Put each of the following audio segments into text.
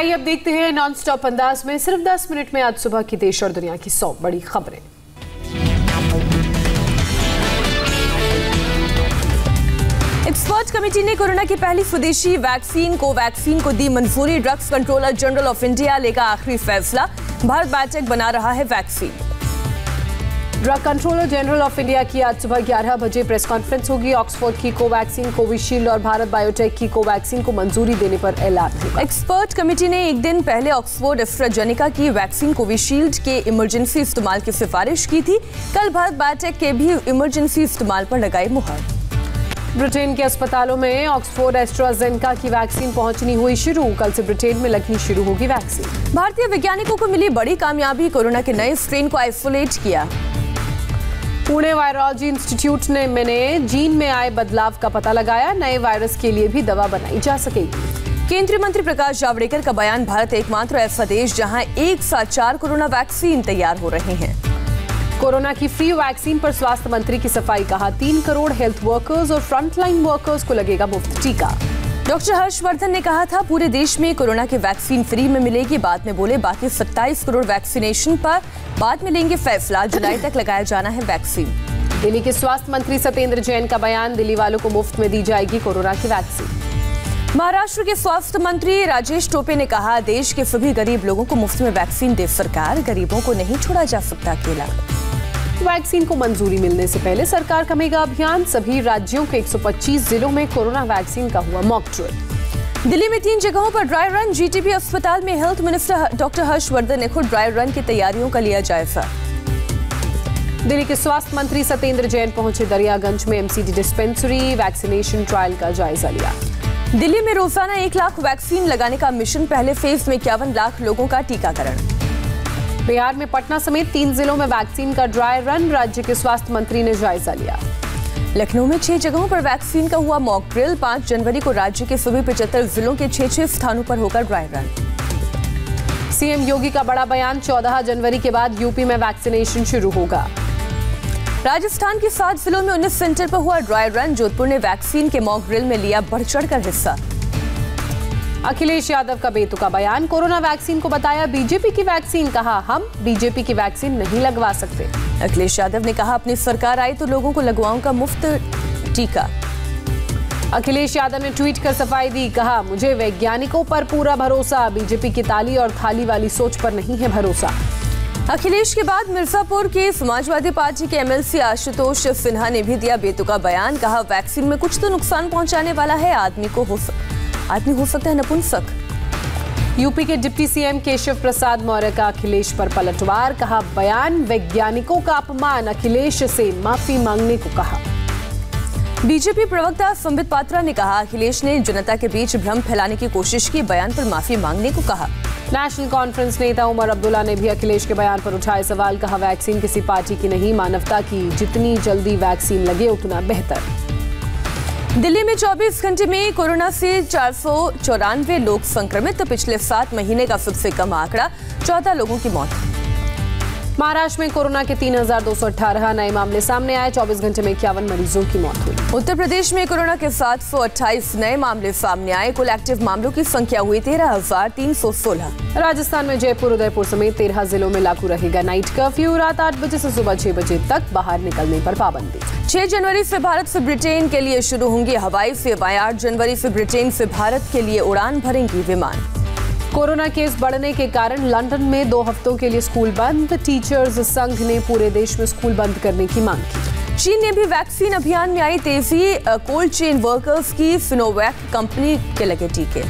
आइए अब देखते हैं नॉन स्टॉप अंदाज में सिर्फ 10 मिनट में आज सुबह की देश और दुनिया की 100 बड़ी खबरें। एक्सपर्ट कमेटी ने कोरोना की पहली स्वदेशी वैक्सीन कोवैक्सीन को दी मंजूरी। Drugs controller general of India लेगा आखिरी फैसला। भारत बायोटेक बना रहा है vaccine. Drug controller general of India की आज सुबह 11 बजे प्रेस कॉन्फ्रेंस होगी। ऑक्सफोर्ड की कोवैक्सीन, कोविशील्ड और भारत बायोटेक की कोवैक्सीन को मंजूरी देने पर ऐलान होगा। एक्सपर्ट कमेटी ने एक दिन पहले ऑक्सफोर्ड एस्ट्राजेनेका की वैक्सीन कोविशील्ड के इमरजेंसी इस्तेमाल की सिफारिश की थी। कल भारत बायोटेक के भी इमरजेंसी इस्तेमाल पर लगाई मुहर। ब्रिटेन के अस्पतालों में ऑक्सफोर्ड एस्ट्राजेनेका की वैक्सीन पहुंचनी हुई शुरू। कल से ब्रिटेन में लगनी शुरू होगी वैक्सीन। भारतीय वैज्ञानिकों को मिली बड़ी कामयाबी। कोरोना के नए स्ट्रेन को आइसोलेट किया। पुणे वायरोलॉजी इंस्टीट्यूट ने जीन में आए बदलाव का पता लगाया। नए वायरस के लिए भी दवा बनाई जा सकेगी। केंद्रीय मंत्री प्रकाश जावड़ेकर का बयान। भारत एकमात्र ऐसा देश जहां एक साथ 4 कोरोना वैक्सीन तैयार हो रहे हैं। कोरोना की फ्री वैक्सीन पर स्वास्थ्य मंत्री की सफाई। कहा 3 करोड़ हेल्थ वर्कर्स और फ्रंटलाइन वर्कर्स को लगेगा मुफ्त टीका। डॉक्टर हर्षवर्धन ने कहा था पूरे देश में कोरोना की वैक्सीन फ्री में मिलेगी। बाद में बोले बाकी 27 करोड़ वैक्सीनेशन पर बाद में लेंगे फैसला। जुलाई तक लगाया जाना है वैक्सीन। दिल्ली के स्वास्थ्य मंत्री सत्येंद्र जैन का बयान। दिल्ली वालों को मुफ्त में दी जाएगी कोरोना की वैक्सीन। महाराष्ट्र के स्वास्थ्य मंत्री राजेश टोपे ने कहा देश के सभी गरीब लोगों को मुफ्त में वैक्सीन दे सरकार। गरीबों को नहीं छोड़ा जा सकता अकेला। वैक्सीन को मंजूरी मिलने से पहले सरकार का मेगा अभियान। सभी राज्यों के 125 जिलों में कोरोना वैक्सीन का हुआ मॉक ड्रिल। दिल्ली में 3 जगहों पर ड्राई रन। जीटीबी अस्पताल में हेल्थ मिनिस्टर डॉक्टर हर्षवर्धन ने खुद ड्राई रन की तैयारियों का लिया जायजा। दिल्ली के स्वास्थ्य मंत्री सत्येंद्र जैन पहुंचे दरियागंज में एमसीडी डिस्पेंसरी वैक्सीनेशन ट्रायल का जायजा लिया। दिल्ली में रोजाना 1 लाख वैक्सीन लगाने का मिशन। पहले फेज में 51 लाख लोगों का टीकाकरण। बिहार में पटना समेत 3 जिलों में वैक्सीन का ड्राई रन। राज्य के स्वास्थ्य मंत्री ने जायजा लिया। लखनऊ में 6 जगहों पर वैक्सीन का हुआ मॉक ड्रिल। 5 जनवरी को राज्य के सभी 75 जिलों के 6 स्थानों पर होगा ड्राई रन। सीएम योगी का बड़ा बयान। 14 जनवरी के बाद यूपी में वैक्सीनेशन शुरू होगा। राजस्थान के 7 जिलों में 19 सेंटर पर हुआ ड्राई रन। जोधपुर ने वैक्सीन के मॉक ड्रिल में लिया बढ़ चढ़कर हिस्सा। अखिलेश यादव का बेतुका बयान। कोरोना वैक्सीन को बताया बीजेपी की वैक्सीन। कहा हम बीजेपी की वैक्सीन नहीं लगवा सकते। अखिलेश यादव ने कहा अपनी सरकार आई तो लोगों को लगवाऊंगा मुफ्त टीका। अखिलेश यादव ने ट्वीट कर सफाई दी। कहा मुझे वैज्ञानिकों पर पूरा भरोसा। बीजेपी की ताली और थाली वाली सोच पर नहीं है भरोसा। अखिलेश के बाद मिर्जापुर के समाजवादी पार्टी के एमएलसी आशुतोष सिन्हा ने भी दिया बेतुका बयान। कहा वैक्सीन में कुछ तो नुकसान पहुंचाने वाला है। आदमी हो सकता है नपुंसक। यूपी के डिप्टी सीएम केशव प्रसाद मौर्य का अखिलेश पर पलटवार। कहा बयान वैज्ञानिकों का अपमान। अखिलेश से माफी मांगने को कहा। बीजेपी प्रवक्ता संबित पात्रा ने कहा अखिलेश ने जनता के बीच भ्रम फैलाने की कोशिश की। बयान पर माफी मांगने को कहा। नेशनल कॉन्फ्रेंस नेता उमर अब्दुल्ला ने भी अखिलेश के बयान पर उठाए सवाल। कहा वैक्सीन किसी पार्टी की नहीं मानवता की। जितनी जल्दी वैक्सीन लगे उतना बेहतर। दिल्ली में 24 घंटे में कोरोना से 494 लोग संक्रमित। पिछले 7 महीने का सबसे कम आंकड़ा। 14 लोगों की मौत। महाराष्ट्र में कोरोना के 3218 नए मामले सामने आए। 24 घंटे में 51 मरीजों की मौत हुई। उत्तर प्रदेश में कोरोना के 728 नए मामले सामने आए। कुल एक्टिव मामलों की संख्या हुई 13,316। राजस्थान में जयपुर, उदयपुर समेत 13 जिलों में लागू रहेगा नाइट कर्फ्यू। रात 8 बजे से सुबह 6 बजे तक बाहर निकलने पर पाबंदी। 6 जनवरी से भारत से ब्रिटेन के लिए शुरू होंगी हवाई सेवाएं। 8 जनवरी से ब्रिटेन से भारत के लिए उड़ान भरेंगी विमान। कोरोना केस बढ़ने के कारण लंदन में 2 हफ्तों के लिए स्कूल बंद। टीचर्स संघ ने पूरे देश में स्कूल बंद करने की मांग की। चीन ने भी वैक्सीन अभियान में आई तेजी। कोल्ड चेन वर्कर्स की सिनोवैक कंपनी के लगे टीके।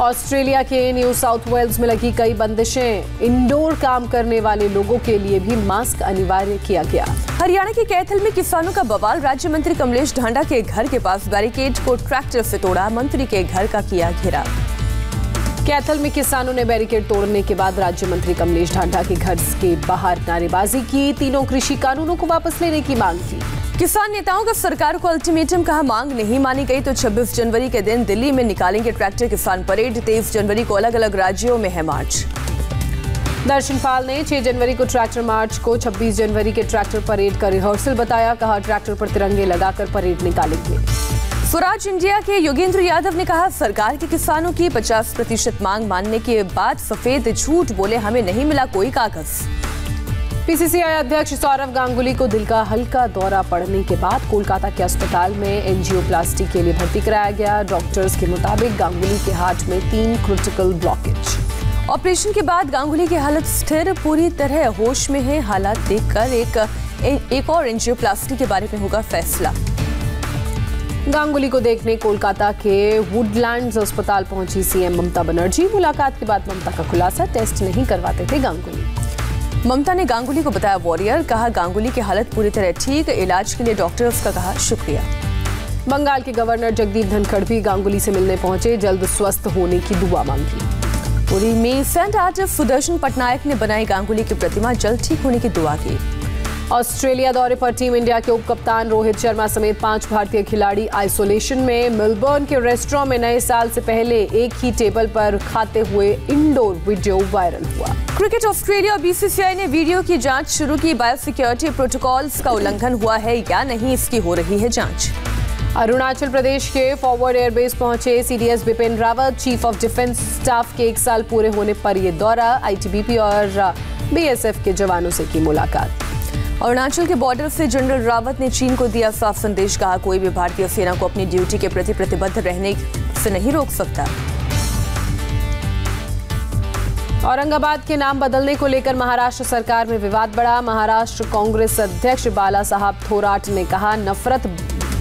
ऑस्ट्रेलिया के न्यू साउथ वेल्स में लगी कई बंदिशें। इंडोर काम करने वाले लोगों के लिए भी मास्क अनिवार्य किया गया। हरियाणा के कैथल में किसानों का बवाल। राज्य मंत्री कमलेश ढांडा के घर के पास बैरिकेड को ट्रैक्टर से तोड़ा। मंत्री के घर का किया घेराव। कैथल में किसानों ने बैरिकेड तोड़ने के बाद राज्य मंत्री कमलेश ढांडा के घर के बाहर नारेबाजी की। 3 कृषि कानूनों को वापस लेने की मांग की। किसान नेताओं का सरकार को अल्टीमेटम। कहा मांग नहीं मानी गई तो 26 जनवरी के दिन दिल्ली में निकालेंगे ट्रैक्टर किसान परेड। 23 जनवरी को अलग अलग राज्यों में है मार्च। दर्शन पाल ने 6 जनवरी को ट्रैक्टर मार्च को 26 जनवरी के ट्रैक्टर परेड का रिहर्सल बताया। कहा ट्रैक्टर पर तिरंगे लगाकर परेड निकालेंगे। स्वराज इंडिया के योगेंद्र यादव ने कहा, सरकार के किसानों की 50% मांग मानने के बाद सफेद झूठ बोले, हमें नहीं मिला कोई कागज। पीसीसीआई अध्यक्ष सौरव गांगुली को दिल का हल्का दौरा पड़ने के बाद कोलकाता के अस्पताल में एंजियोप्लास्टी के लिए भर्ती कराया गया। डॉक्टर्स के मुताबिक गांगुली के हार्ट में 3 क्रिटिकल ब्लॉकेज। ऑपरेशन के बाद गांगुली की हालत स्थिर, पूरी तरह होश में है। हालात देखकर एक और एंजियोप्लास्टी के बारे में होगा फैसला। गांगुली को देखने कोलकाता के वुडलैंड्स अस्पताल पहुंची सीएम ममता बनर्जी। मुलाकात के बाद ममता का खुलासा, टेस्ट नहीं करवाते थे गांगुली। ममता ने गांगुली को बताया वॉरियर, कहा गांगुली की हालत पूरी तरह ठीक, इलाज के लिए डॉक्टर्स का कहा शुक्रिया। बंगाल के गवर्नर जगदीप धनखड़ भी गांगुली से मिलने पहुंचे, जल्द स्वस्थ होने की दुआ मांगी। पुरी में सेंट आर्टिस्ट सुदर्शन पटनायक ने बनाई गांगुली की प्रतिमा, जल्द ठीक होने की दुआ की। ऑस्ट्रेलिया दौरे पर टीम इंडिया के उप कप्तान रोहित शर्मा समेत 5 भारतीय खिलाड़ी आइसोलेशन में। मेलबर्न के रेस्टोरेंट में नए साल से पहले एक ही टेबल पर खाते हुए इंडोर वीडियो वायरल हुआ। क्रिकेट ऑस्ट्रेलिया और बीसीसीआई ने वीडियो की जांच शुरू की। बायोसिक्योरिटी प्रोटोकॉल्स का उल्लंघन हुआ है या नहीं, इसकी हो रही है जांच। अरुणाचल प्रदेश के फॉरवर्ड एयरबेस पहुंचे CDS Bipin Rawat. Chief of defence staff के 1 साल पूरे होने पर यह दौरा। आईटीबीपी और बीएसएफ के जवानों से की मुलाकात। अरुणाचल के बॉर्डर से जनरल रावत ने चीन को दिया साफ संदेश, कहा कोई भी भारतीय सेना को अपनी ड्यूटी के प्रति प्रतिबद्ध रहने से नहीं रोक सकता। औरंगाबाद के नाम बदलने को लेकर महाराष्ट्र सरकार में विवाद बढ़ा। महाराष्ट्र कांग्रेस अध्यक्ष बाला साहब थोराट ने कहा, नफरत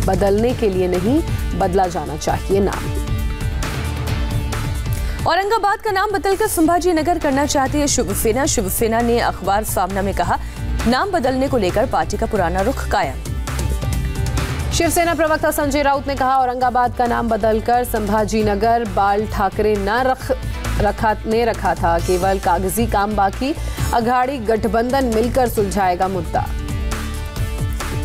बदलने के लिए नहीं, बदला जाना चाहिए नाम। औरंगाबाद का नाम बदलकर संभाजी नगर करना चाहती है शिवसेना। शिवसेना ने अखबार सामना में कहा, नाम बदलने को लेकर पार्टी का पुराना रुख कायम। शिवसेना प्रवक्ता संजय राउत ने कहा, औरंगाबाद का नाम बदलकर संभाजी नगर बाल ठाकरे रखा था, केवल कागजी काम बाकी, अघाड़ी गठबंधन मिलकर सुलझाएगा मुद्दा।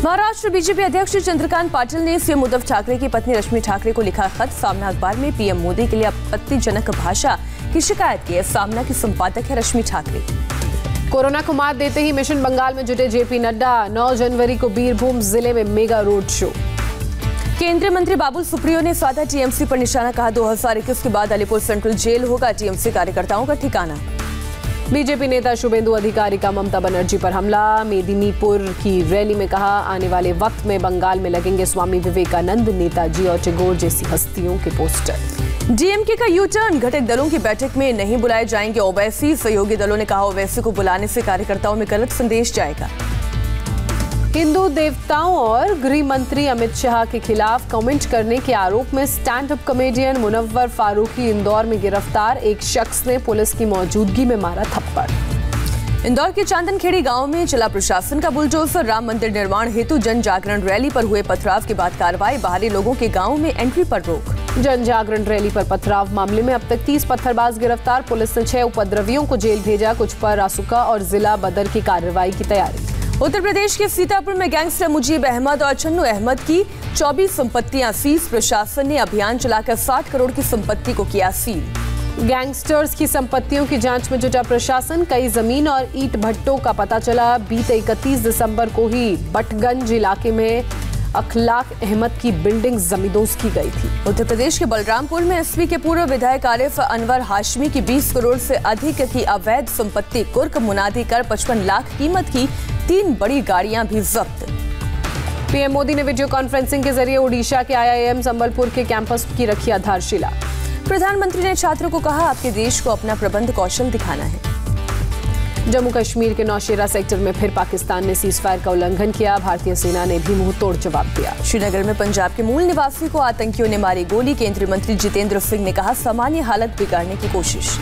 महाराष्ट्र बीजेपी अध्यक्ष चंद्रकांत पाटिल ने सीएम उद्धव ठाकरे की पत्नी रश्मि ठाकरे को लिखा खत। सामना अखबार में पीएम मोदी के लिए आपत्तिजनक भाषा की शिकायत की है। सामना की संपादक है रश्मि ठाकरे। कोरोना को मात देते ही मिशन बंगाल में जुटे जेपी नड्डा। 9 जनवरी को बीरभूम जिले में मेगा रोड शो। केंद्रीय मंत्री बाबुल सुप्रियो ने साधा टीएमसी पर निशाना, कहा 2021 के बाद अलीपुर सेंट्रल जेल होगा टीएमसी कार्यकर्ताओं का ठिकाना। बीजेपी नेता शुभेंदु अधिकारी का ममता बनर्जी पर हमला। मेदिनीपुर की रैली में कहा, आने वाले वक्त में बंगाल में लगेंगे स्वामी विवेकानंद, नेताजी और टैगोर जैसी हस्तियों के पोस्टर। डीएमके का यू टर्न, घटक दलों की बैठक में नहीं बुलाए जाएंगे ओवैसी। सहयोगी दलों ने कहा, ओवैसी को बुलाने से कार्यकर्ताओं में गलत संदेश जाएगा। हिंदू देवताओं और गृह मंत्री अमित शाह के खिलाफ कमेंट करने के आरोप में stand up comedian Munawar Faruqui Indore में गिरफ्तार। एक शख्स ने पुलिस की मौजूदगी में मारा थप्पड़। इंदौर के चांदनखेड़ी गांव में चला प्रशासन का बुलडोजर। राम मंदिर निर्माण हेतु जन जागरण रैली पर हुए पथराव के बाद कार्रवाई। बाहरी लोगों के गांव में एंट्री पर रोक। जन जागरण रैली पर पथराव मामले में अब तक 30 पत्थरबाज गिरफ्तार। पुलिस ने 6 उपद्रवियों को जेल भेजा। कुछ पर रासुका और जिला बदर की कार्रवाई की तैयारी। उत्तर प्रदेश के सीतापुर में गैंगस्टर मुजीब अहमद और चन्नू अहमद की 24 संपत्तियां सीज। प्रशासन ने अभियान चलाकर 60 करोड़ की संपत्ति को किया सील। गैंगस्टर्स की संपत्तियों की जांच में जुटा प्रशासन। कई जमीन और ईंट भट्टों का पता चला। बीते 31 दिसंबर को ही बटगंज इलाके में अखलाक अहमद की बिल्डिंग जमींदोज की गई थी। उत्तर प्रदेश के बलरामपुर में एसपी के पूर्व विधायक आरिफ अनवर हाशमी की 20 करोड़ से अधिक की अवैध संपत्ति कुर्क मुनादी कर 55 लाख कीमत की 3 बड़ी गाड़ियां भी जब्त। पीएम मोदी ने वीडियो कॉन्फ्रेंसिंग के जरिए ओडिशा के आईआईएम संबलपुर के कैंपस की रखी आधारशिला। प्रधानमंत्री ने छात्रों को कहा, आपके देश को अपना प्रबंध कौशल दिखाना है। जम्मू कश्मीर के नौशेरा सेक्टर में फिर पाकिस्तान ने सीजफायर का उल्लंघन किया। भारतीय सेना ने भी मुंहतोड़ जवाब दिया। श्रीनगर में पंजाब के मूल निवासी को आतंकियों ने मारी गोली। केंद्रीय मंत्री जितेंद्र सिंह ने कहा, सामान्य हालत बिगाड़ने की कोशिश।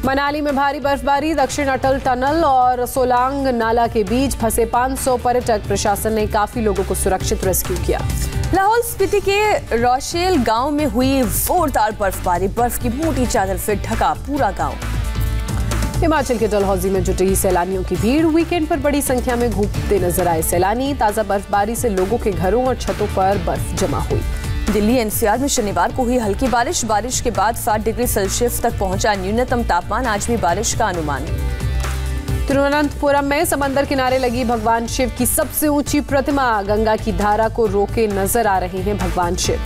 मनाली में भारी बर्फबारी। दक्षिण अटल टनल और सोलांग नाला के बीच फंसे 500 पर्यटक। प्रशासन ने काफी लोगों को सुरक्षित रेस्क्यू किया। लाहौल स्पीति के रोशेल गांव में हुई जोरदार बर्फबारी। बर्फ की मोटी चादर से ढका पूरा गांव। हिमाचल के डलहौजी में जुटी सैलानियों की भीड़। वीकेंड पर बड़ी संख्या में घूमते नजर आए सैलानी। ताजा बर्फबारी से लोगों के घरों और छतों पर बर्फ जमा हुई। दिल्ली एनसीआर में शनिवार को हुई हल्की बारिश। बारिश के बाद 7 डिग्री सेल्सियस तक पहुंचा न्यूनतम तापमान। आज भी बारिश का अनुमान। तिरुवनंतपुरम में समंदर किनारे लगी भगवान शिव की सबसे ऊंची प्रतिमा, गंगा की धारा को रोके नजर आ रहे हैं भगवान शिव।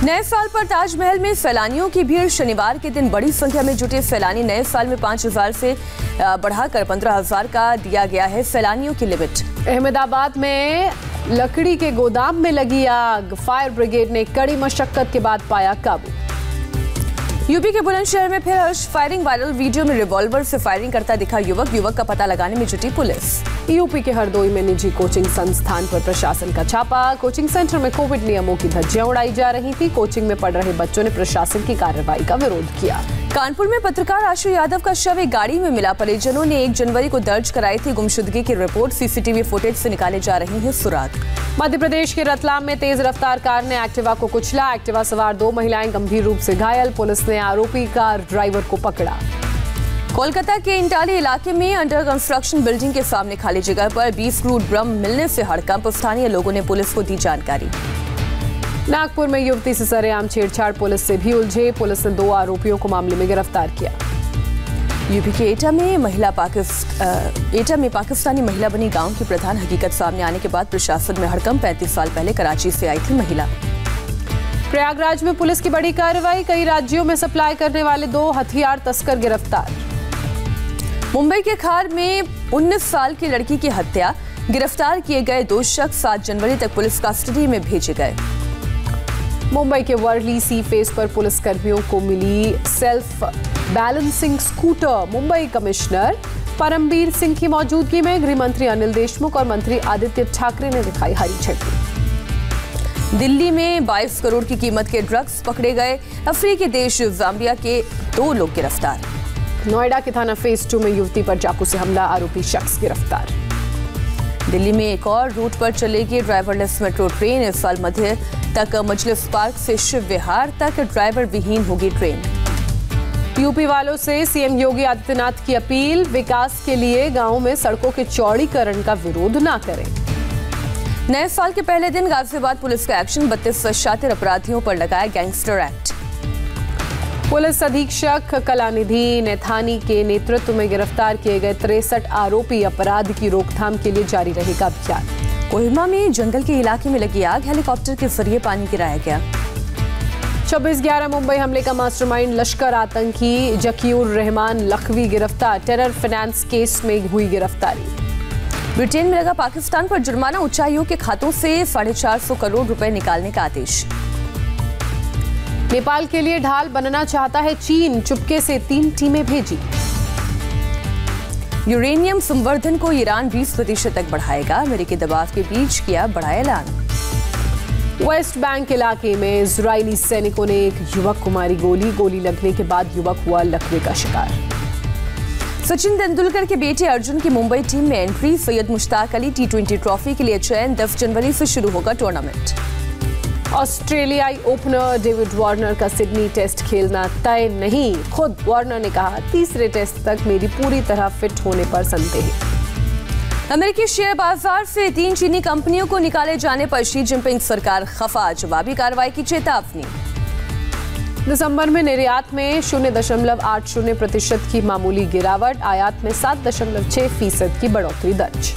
नए साल पर ताजमहल में सैलानियों की भीड़, शनिवार के दिन बड़ी संख्या में जुटे सैलानी। नए साल में 5,000 से बढ़ाकर 15,000 का दिया गया है सैलानियों की लिमिट। अहमदाबाद में लकड़ी के गोदाम में लगी आग, फायर ब्रिगेड ने कड़ी मशक्कत के बाद पाया काबू। यूपी के बुलंदशहर में फिर हर्ष फायरिंग, वायरल वीडियो में रिवॉल्वर से फायरिंग करता दिखा युवक का पता लगाने में जुटी पुलिस। यूपी के हरदोई में निजी कोचिंग संस्थान पर प्रशासन का छापा, कोचिंग सेंटर में कोविड नियमों की धज्जियां उड़ाई जा रही थी। कोचिंग में पढ़ रहे बच्चों ने प्रशासन की कार्रवाई का विरोध किया। कानपुर में पत्रकार आशु यादव का शव एक गाड़ी में मिला, परिजनों ने 1 जनवरी को दर्ज कराई थी गुमशुदगी की रिपोर्ट, सीसीटीवी फुटेज से निकाले जा रहे हैं सुराग। मध्य प्रदेश के रतलाम में तेज रफ्तार कार ने एक्टिवा को कुचला, एक्टिवा सवार 2 महिलाएं गंभीर रूप से घायल, पुलिस ने आरोपी कार ड्राइवर को पकड़ा। कोलकाता के इंटाली इलाके में अंडर कंस्ट्रक्शन बिल्डिंग के सामने खाली जगह पर 20 क्रूड ड्रम मिलने से हड़कंप, स्थानीय लोगों ने पुलिस को दी जानकारी। नागपुर में युवती से सरेआम छेड़छाड़, पुलिस से भी उलझे, पुलिस ने 2 आरोपियों को मामले में गिरफ्तार किया। यूपी के एटा में पाकिस्तानी महिला बनी गांव की प्रधान, हकीकत सामने आने के बाद प्रशासन में हड़कंप। 35 साल पहले कराची से आई थी महिला। प्रयागराज में पुलिस की बड़ी कार्रवाई, कई राज्यों में सप्लाई करने वाले 2 हथियार तस्कर गिरफ्तार। मुंबई के खार में 19 साल की लड़की की हत्या, गिरफ्तार किए गए 2 शख्स 7 जनवरी तक पुलिस कस्टडी में भेजे गए। मुंबई के वर्ली सी फेस पर पुलिस कर्मियों को मिली self balancing scooter, Mumbai commissioner Parambir Singh की मौजूदगी में गृह मंत्री अनिल देशमुख और मंत्री आदित्य ठाकरे ने दिखाई हरी झंडी। दिल्ली में 22 करोड़ की कीमत के ड्रग्स पकड़े गए, अफ्रीकी देश जाम्बिया के 2 लोग गिरफ्तार। नोएडा के थाना फेज 2 में युवती पर चाकू से हमला, आरोपी शख्स गिरफ्तार। दिल्ली में एक और रूट पर चलेगी ड्राइवरलेस मेट्रो ट्रेन, इस साल मध्य तक मजलिस पार्क से शिव विहार तक ड्राइवर विहीन होगी ट्रेन। यूपी वालों से सीएम योगी आदित्यनाथ की अपील, विकास के लिए गांवों में सड़कों के चौड़ीकरण का विरोध न करें। नए साल के पहले दिन गाजियाबाद पुलिस का एक्शन, 32 शातिर अपराधियों पर लगाया गैंगस्टर एक्ट। पुलिस अधीक्षक कलानिधि नैथानी के नेतृत्व में गिरफ्तार किए गए 63 आरोपी, अपराध की रोकथाम के लिए जारी रहेगा अभियान। कोहिमा में जंगल के इलाके में लगी आग, हेलीकॉप्टर के जरिए पानी गिराया गया। 26/11 मुंबई हमले का मास्टरमाइंड लश्कर आतंकी जकीउर रहमान लखवी गिरफ्तार, टेरर फाइनेंस केस में हुई गिरफ्तारी। ब्रिटेन में लगा पाकिस्तान पर जुर्माना, उच्चायुक्त के खातों से 450 करोड़ रुपए निकालने का आदेश। नेपाल के लिए ढाल बनना चाहता है चीन, चुपके से 3 टीमें भेजी। यूरेनियम संवर्धन को ईरान 20% तक बढ़ाएगा, अमेरिकी दबाव के बीच किया बड़ा ऐलान। वेस्ट बैंक इलाके में इजरायली सैनिकों ने एक युवक को मारी गोली लगने के बाद युवक हुआ लकवे का शिकार। सचिन तेंदुलकर के बेटे अर्जुन की मुंबई टीम में entry, Syed Mushtaq Ali T20 trophy के लिए चयन, 10 जनवरी से शुरू होगा टूर्नामेंट। ऑस्ट्रेलियाई ओपनर डेविड वार्नर का सिडनी टेस्ट खेलना तय नहीं, खुद वार्नर ने कहा, तीसरे टेस्ट तक मेरी पूरी तरह फिट होने पर संदेह। अमेरिकी शेयर बाजार से 3 चीनी कंपनियों को निकाले जाने पर शी जिनपिंग सरकार खफा, जवाबी कार्रवाई की चेतावनी। दिसंबर में निर्यात में 0.80% की मामूली गिरावट, आयात में 7.6% की बढ़ोतरी दर्ज।